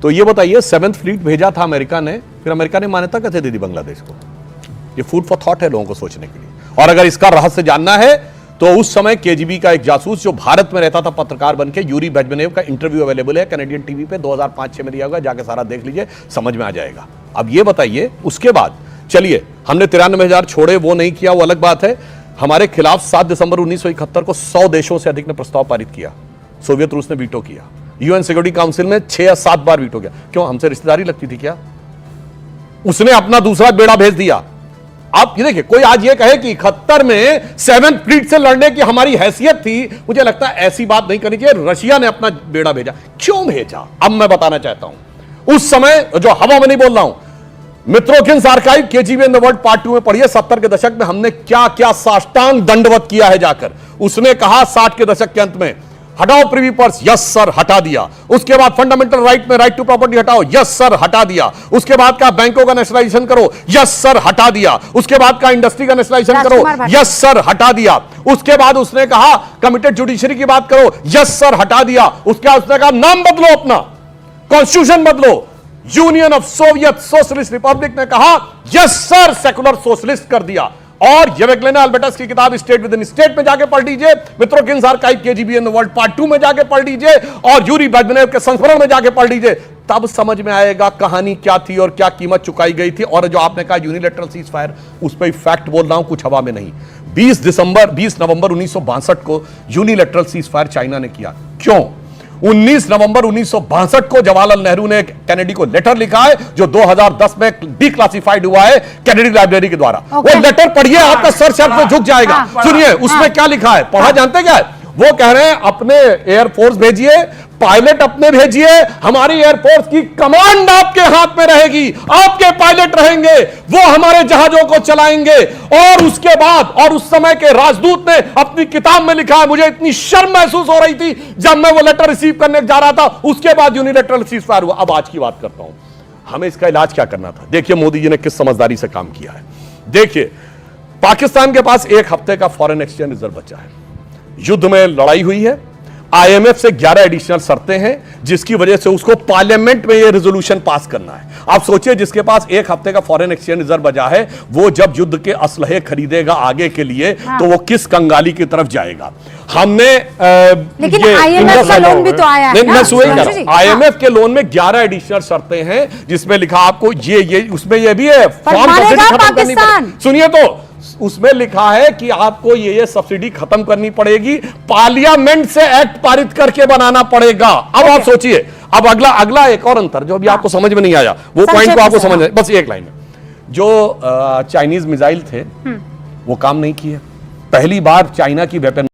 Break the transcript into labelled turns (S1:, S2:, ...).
S1: तो ये बताइए 7th फ्लीट भेजा था अमेरिका ने, फिर अमेरिका ने मान्यता कैसे दे दी बांग्लादेश को? ये फूड फॉर थॉट है लोगों को सोचने के लिए। और अगर इसका रहस्य जानना है तो उस समय केजीबी का एक जासूस जो भारत में रहता था पत्रकार बनके, यूरी बेजमेनेव का इंटरव्यू अवेलेबल है कैनेडियन टीवी पे, 2005-6 में दिया होगा, जाके सारा देख लीजिए, समझ में आ जाएगा। अब ये बताइए उसके बाद, चलिए हमने 93,000 छोड़े, वो नहीं किया, वो अलग बात है। हमारे खिलाफ 7 दिसंबर 1971 को 100 देशों से अधिक ने प्रस्ताव पारित किया, सोवियत रूस ने वीटो किया, यूएन सिक्योरिटी काउंसिल में 6 या 7 बार वीटो किया। क्यों? हमसे रिश्तेदारी लगती थी क्या? उसने अपना दूसरा बेड़ा भेज दिया। आप ये देखिए, कोई आज ये कहे कि 71 में 7th फ्लीट से लड़ने की हमारी हैसियत थी, मुझे लगता है ऐसी बात नहीं करनी चाहिए। रशिया ने अपना बेड़ा भेजा, क्यों भेजा? अब मैं बताना चाहता हूं। उस समय जो हवा में नहीं बोल रहा हूं, Mitrokhin's archive KGB in the world part 2 में पढ़िए, 70 के दशक में हमने क्या क्या साष्टांग दंडवत किया है जाकर। उसने कहा 60 के दशक के अंत में, हटाओ प्रिवी पर्स, यस सर, हटा दिया। उसके बाद फंडामेंटल राइट में राइट टू प्रॉपर्टी हटाओ, यस सर, हटा दिया। उसके बाद का बैंकों का नेशनलाइजेशन करो, यस सर, हटा दिया। उसके बाद का इंडस्ट्री का नेशनलाइजेशन करो, यस सर, हटा दिया। उसके बाद उसने कहा कमिटेड जुडिशरी की बात करो, यस सर, हटा दिया। उसके बाद उसने कहा नाम बदलो, अपना कॉन्स्टिट्यूशन बदलो। Union of Soviet socialist Republic ने कहा यस सर, सेकुलर सोशलिस्ट कर दिया। और येवेग्लेना अल्बर्टस की किताब स्टेट विद इन स्टेट में जाके पढ़ लीजिए, Mitrokhin's archive KGB in the world part 2 में जाके पढ़ लीजिए, और यूरी बेजमेनेव के संस्मरण में जाके पढ़ लीजिए, तब समझ में आएगा कहानी क्या थी और क्या कीमत चुकाई गई थी। और जो आपने कहा यूनिलैटरल सीज फायर, उस पर फैक्ट बोल रहा हूं, कुछ हवा में नहीं। 20 नवंबर 1962 को यूनिलैटरल सीज फायर चाइना ने किया। क्यों? 19 नवंबर 1962 को जवाहरलाल नेहरू ने कैनेडी को लेटर लिखा है, जो 2010 में डिक्लासिफाइड हुआ है कैनेडी लाइब्रेरी के द्वारा। वो लेटर पढ़िए, आपका सर शर्त में झुक जाएगा। सुनिए उसमें क्या लिखा है, पढ़ा जानते क्या है? वो कह रहे हैं अपने एयरफोर्स भेजिए, पायलट अपने भेजिए, हमारी एयरफोर्स की कमांड आपके हाथ में रहेगी, आपके पायलट रहेंगे, वो हमारे जहाजों को चलाएंगे। और उसके बाद, और उस समय के राजदूत ने अपनी किताब में लिखा है, मुझे इतनी शर्म महसूस हो रही थी जब मैं वो लेटर रिसीव करने जा रहा था। उसके बाद यूनिलैटरल सीज फायर हुआ। अब आज की बात करता हूं, हमें इसका इलाज क्या करना था। देखिए मोदी जी ने किस समझदारी से काम किया है। देखिए पाकिस्तान के पास 1 हफ्ते का फॉरेन एक्सचेंज रिजर्व बचा है, युद्ध में लड़ाई हुई है, आईएमएफ से 11 एडिशनल शर्तें हैं, जिसकी वजह से उसको पार्लियामेंट में यह रेजोल्यूशन पास करना है। आप सोचिए, जिसके पास 1 हफ्ते का फॉरेन एक्सचेंज रिजर्व बचा है, वो जब युद्ध के असलहे खरीदेगा आगे के लिए, तो वो किस कंगाली की तरफ जाएगा। हमने
S2: लेकिन आईएमएफ का लोन भी तो आया है ना?
S1: आईएमएफ के लोन में 11 एडिशनल शर्तें हैं, जिसमें लिखा आपको ये उसमें ये भी है, फॉर्म सब्सिडी खत्म करनी पड़ेगी। सुनिए तो उसमें लिखा है कि आपको ये सब्सिडी खत्म करनी पड़ेगी, पार्लियामेंट से एक्ट पारित करके बनाना पड़ेगा। अब आप सोचिए, अब अगला एक और अंतर जो अभी आपको समझ में नहीं आया, वो पॉइंट को आपको समझ, बस एक लाइन में, जो चाइनीज मिसाइल थे वो काम नहीं किए। पहली बार चाइना की वेपन